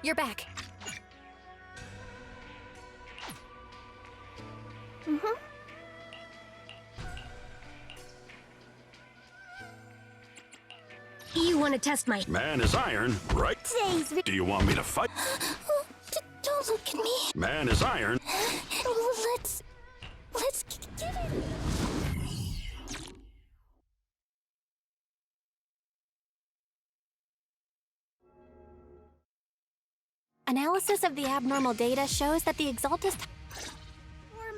You're back. You want to test my... Man is iron, right? Do you want me to fight? Don't look at me. Man is iron. Let's get it. Analysis of the abnormal data shows that the Exaltists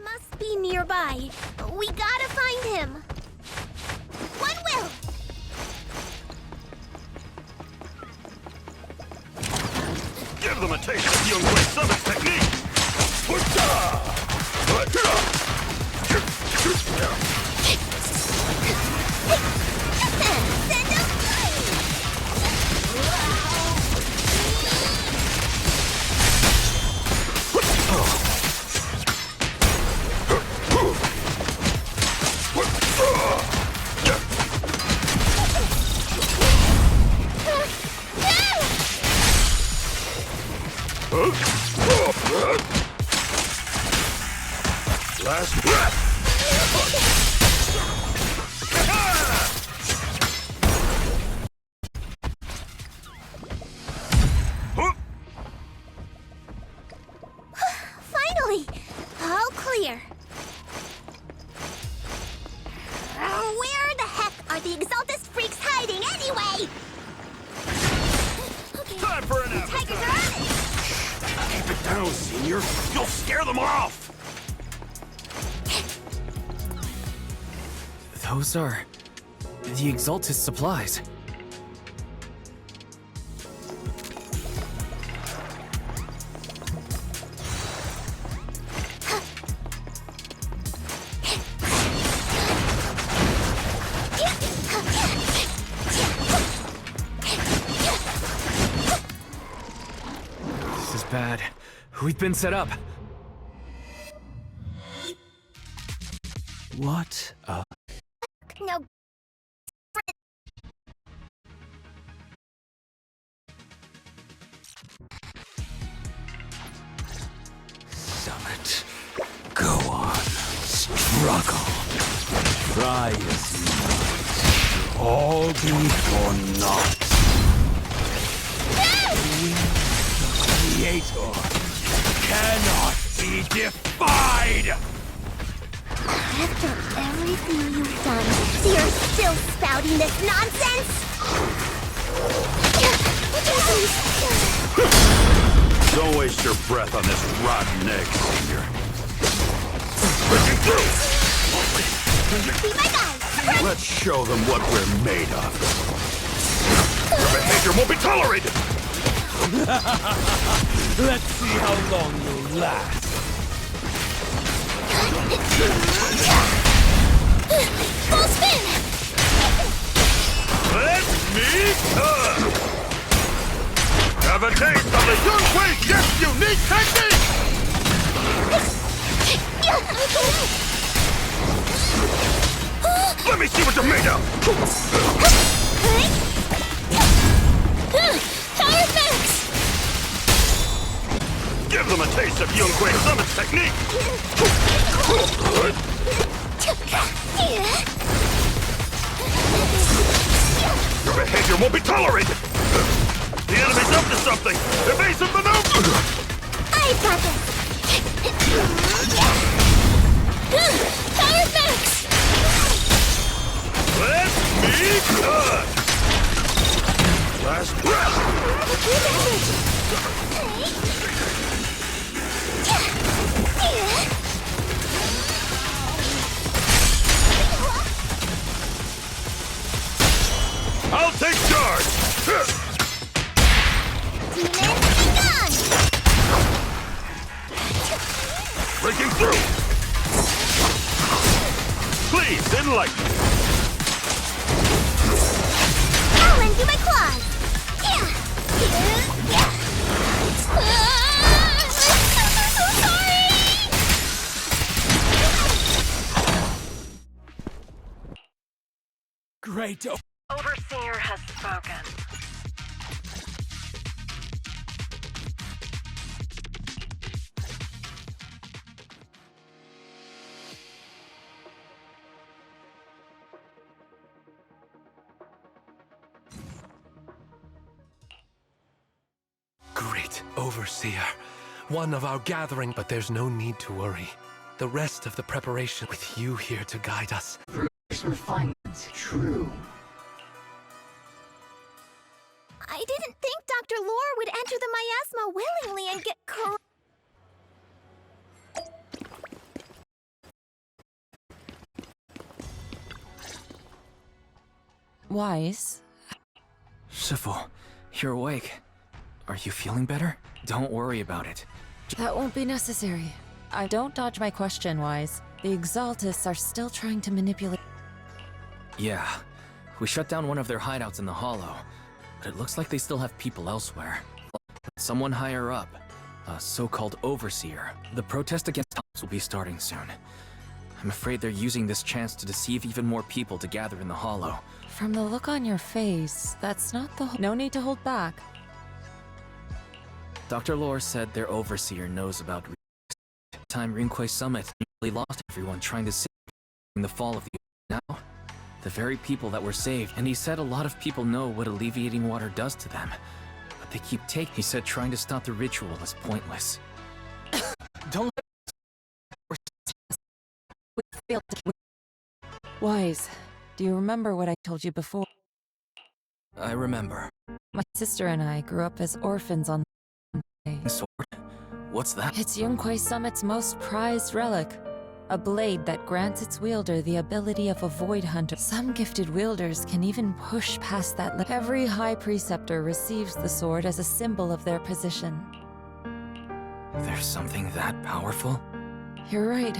must be nearby. We gotta find him. One will. Give them a taste of Young Wei Summit's technique! Send him Last breath! Finally! All clear. Where the heck are the Exaltist freaks hiding anyway? Okay. Time for an The Tigers are on it! Keep it down, Senior. You'll scare them off! Those are... the Exaltist supplies. This is bad. We've been set up. What a... No. Summit. Go on. Struggle. Try as you might. All be for naught. The Creator cannot be defied! After everything you've done, you're still spouting this nonsense? Don't waste your breath on this rotten egg, Senior. Breaking through! Be my guy! Let's show them what we're made of. Your behavior won't be tolerated! Let's see how long you'll last. Full spin! Let me come! Have a taste of the Young Wei Chef's unique technique! Let me see what you're made of! Power effects! Give them a taste of Young Wei Summit's technique! Your behavior won't be tolerated! The enemy's up to something! Evasive maneuver! I've got this! Power effects! Let me cut! Last breath! I'll take charge! Demon, be gone! Breaking through! Please, enlighten me! I'll lend you my claws! I'm so sorry! Great. Overseer has spoken. overseer, one of our gathering, but there's no need to worry. The rest of the preparation with you here to guide us. First refinement, true. I didn't think Dr. Lore would enter the miasma willingly and get Wise? Shifu, you're awake. Are you feeling better? Don't worry about it. That won't be necessary. I don't dodge my question, Wise. The Exaltists are still trying to manipulate. Yeah, we shut down one of their hideouts in the Hollow, but it looks like they still have people elsewhere. Someone higher up, a so-called overseer. The protest against us will be starting soon. I'm afraid they're using this chance to deceive even more people to gather in the Hollow. From the look on your face, that's not the... No need to hold back. Dr. Lore said their overseer knows about the time Rinquay Summit nearly lost everyone trying to save the fall of the... Now, the very people that were saved, and he said a lot of people know what alleviating water does to them. But they keep taking... He said trying to stop the ritual is pointless. Don't let... Wise, do you remember what I told you before? I remember. My sister and I grew up as orphans on the day. Sword? What's that? It's Yunquay Summit's most prized relic. A blade that grants its wielder the ability of a void hunter. Some gifted wielders can even push past that limit. Every high preceptor receives the sword as a symbol of their position. There's something that powerful? You're right.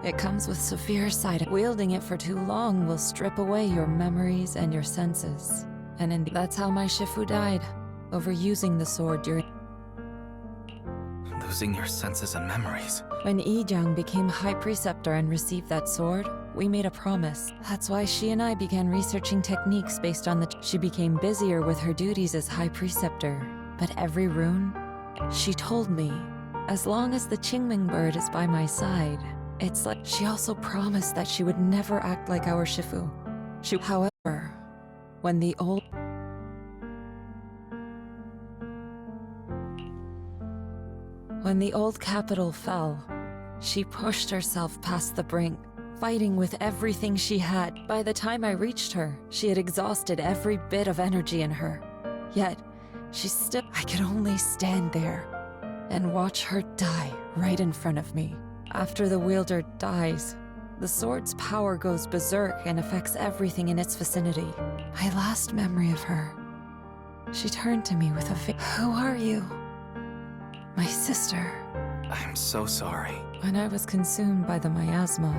It comes with severe side effects. Wielding it for too long will strip away your memories and your senses. And that's how my Shifu died, overusing the sword during... Losing your senses and memories. When Yijang became High Preceptor and received that sword, we made a promise. That's why she and I began researching techniques based on the... She became busier with her duties as High Preceptor. But every rune, she told me, as long as the Qingming bird is by my side, it's like... She also promised that she would never act like our Shifu. However, when the old... When the old capital fell, she pushed herself past the brink, fighting with everything she had. By the time I reached her, she had exhausted every bit of energy in her. Yet, she still... I could only stand there and watch her die right in front of me. After the wielder dies, the sword's power goes berserk and affects everything in its vicinity. My last memory of her, she turned to me with a Who are you? My sister. I'm so sorry. When I was consumed by the miasma,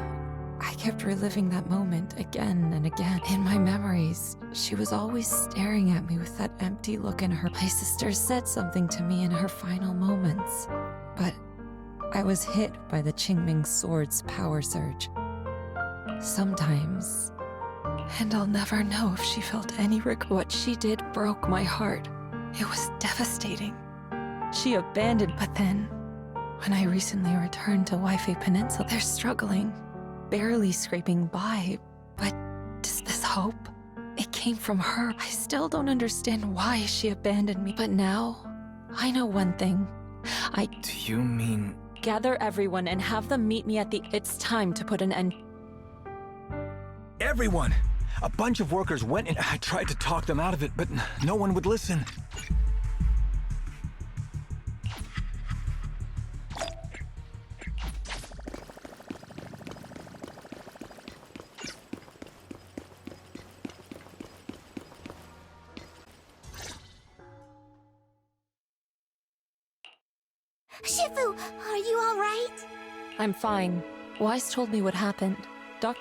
I kept reliving that moment again and again. In my memories, she was always staring at me with that empty look in her. My sister said something to me in her final moments, but I was hit by the Qingming sword's power surge. Sometimes, and I'll never know if she felt any regret. What she did broke my heart. It was devastating. She abandoned, but then, when I recently returned to Waifei Peninsula, they're struggling, barely scraping by, but just this hope, it came from her. I still don't understand why she abandoned me, but now, I know one thing. Do you mean... Gather everyone and have them meet me at the... It's time to put an end... Everyone! A bunch of workers went and I tried to talk them out of it, but no one would listen. Shifu, are you all right? I'm fine. Wise told me what happened.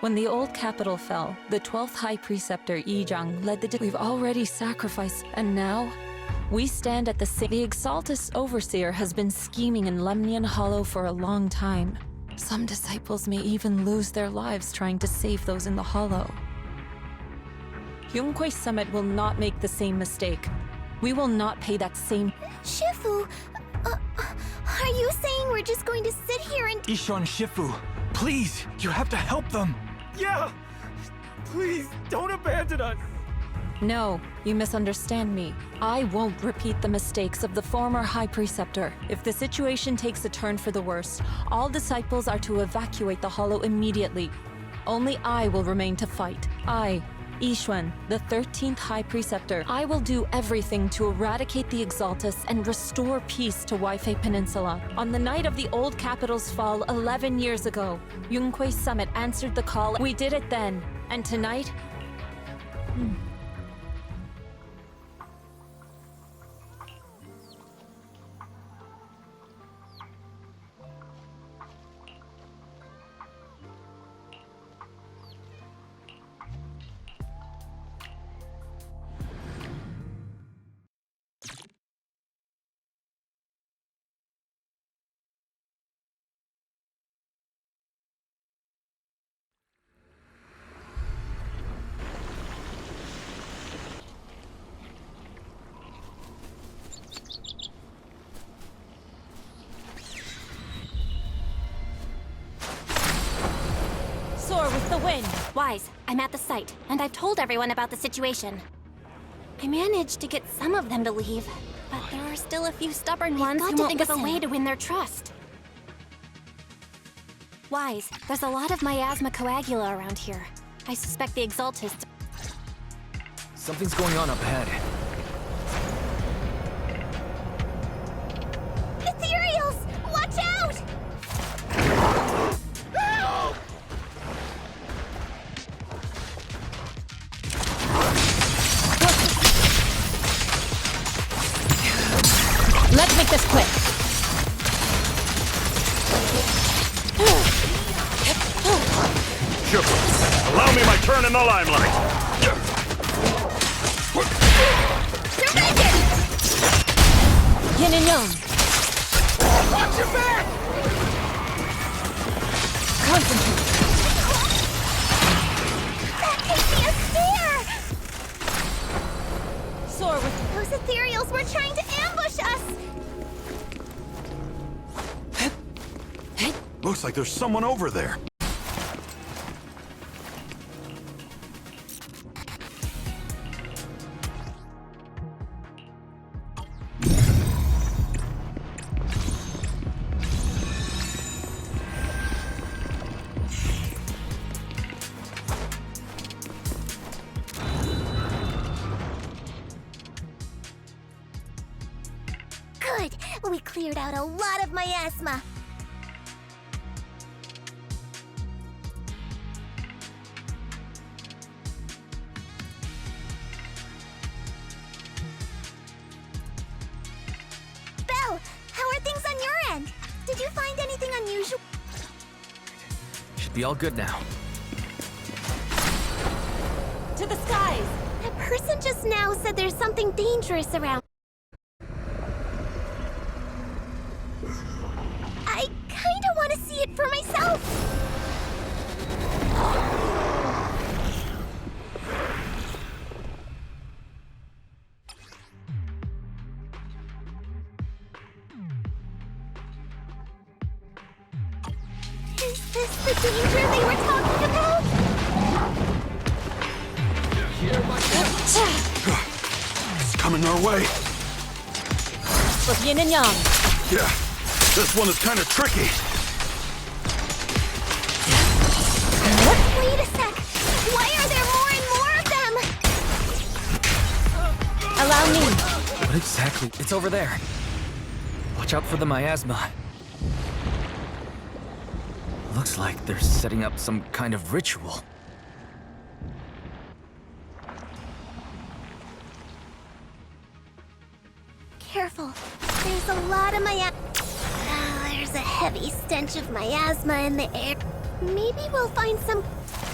When the old capital fell, the 12th High Preceptor Yijang led the... We've already sacrificed, and now we stand at the same... The Exaltists Overseer has been scheming in Lemnian Hollow for a long time. Some disciples may even lose their lives trying to save those in the Hollow. Yunquay Summit will not make the same mistake. We will not pay that same... Shifu, are you saying we're just going to sit here and... Ishan Shifu, please, you have to help them! Yeah! Please, don't abandon us! No, you misunderstand me. I won't repeat the mistakes of the former High Preceptor. If the situation takes a turn for the worse, all disciples are to evacuate the Hollow immediately. Only I will remain to fight. I, Yixuan, the 13th High Preceptor, I will do everything to eradicate the Exaltists and restore peace to Waifei Peninsula. On the night of the old capital's fall 11 years ago, Yunque's summit answered the call. We did it then, and tonight... Soar with the wind! Wise, I'm at the site, and I've told everyone about the situation. I managed to get some of them to leave, but there are still a few stubborn ones who won't think of a way to win their trust. Wise, there's a lot of miasma coagula around here. I suspect the Exaltists... Something's going on up ahead. Ethereals! Watch out! Help! Let's make this quick! Sure. Allow me my turn in the limelight. Yin and Yang! Watch your back! Concentrate! That gives me a scare! Soar with... Those ethereals were trying to ambush us! Looks like there's someone over there. Good! We cleared out a lot of miasma! Belle, how are things on your end? Did you find anything unusual? Should be all good now. To the skies! That person just now said there's something dangerous around. I kinda want to see it for myself. Is this the danger they were talking about? It's coming our way. With Yin and Yang! Yeah, this one is kind of tricky. Wait a sec! Why are there more and more of them? Allow me! What exactly? It's over there. Watch out for the miasma. Looks like they're setting up some kind of ritual. Careful. There's a lot of miasma. There's a heavy stench of miasma in the air. Maybe we'll find some...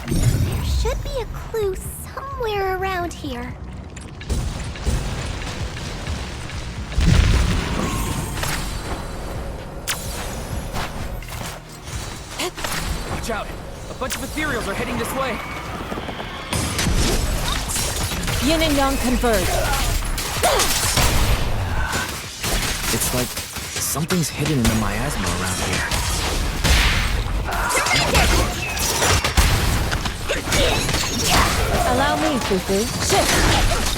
There should be a clue somewhere around here. Watch out! A bunch of ethereals are heading this way! Yin and Yang converge. It's like something's hidden in the miasma around here. Allow me, Fufu. Shift!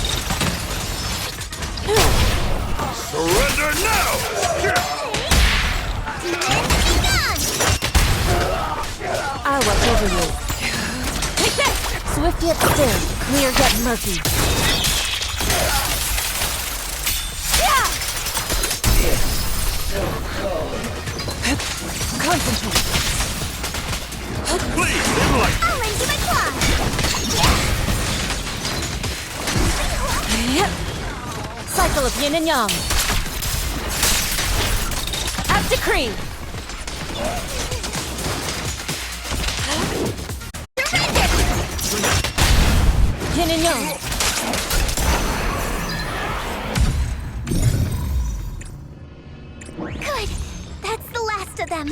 Surrender now! I'll watch over you. Take this! Swift yet still, clear yet murky. Concentrate. Please, enlighten! I'll lend you my claw. Yep. Cycle of yin and yang. As decreed. Yin and yang. Good. That's the last of them.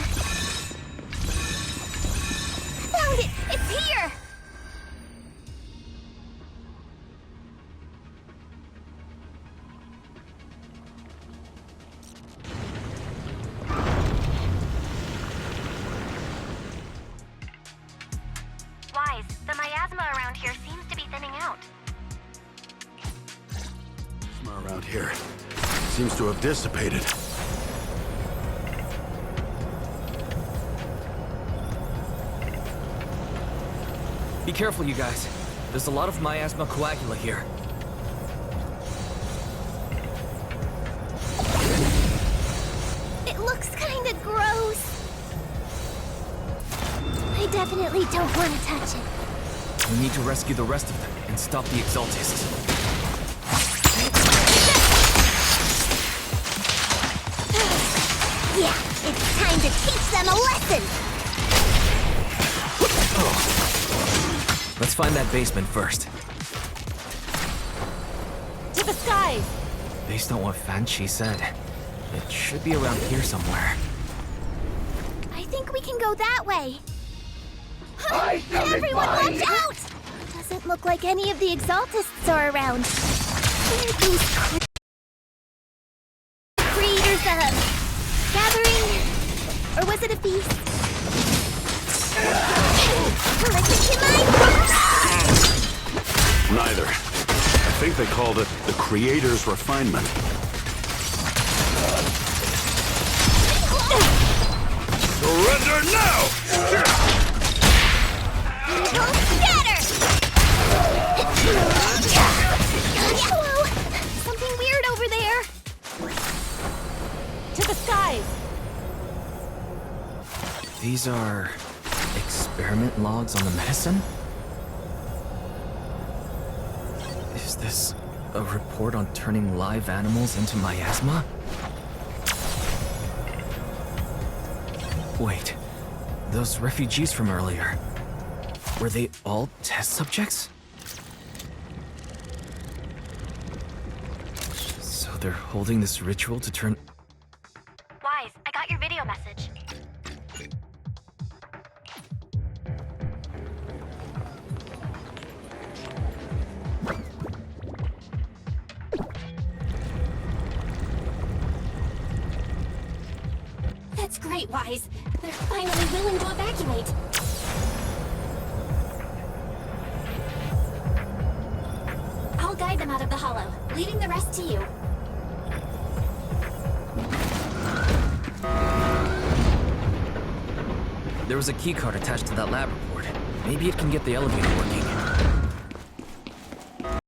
Found it. It's here. Wise, the miasma around here seems to be thinning out. Around here seems to have dissipated. Be careful, you guys. There's a lot of miasma coagula here. It looks kinda gross. I definitely don't want to touch it. We need to rescue the rest of them and stop the Exaltists. Yeah, it's time to teach them a lesson. Let's find that basement first. To the skies! Based on what Fan Chi said, it should be around here somewhere. I think we can go that way. Everyone watch out! Doesn't look like any of the Exaltists are around. Where are these creators gathering? Or was it a feast? Listen to Neither. I think they called it the Creator's Refinement. Surrender now! Scatter! Hello! Something weird over there. To the skies! These are experiment logs on the medicine? Is this a report on turning live animals into miasma? Wait, those refugees from earlier, were they all test subjects? So they're holding this ritual to turn... Wise, I got your video message. That's great, Wise. They're finally willing to evacuate. I'll guide them out of the hollow, leaving the rest to you. There was a keycard attached to that lab report. Maybe it can get the elevator working.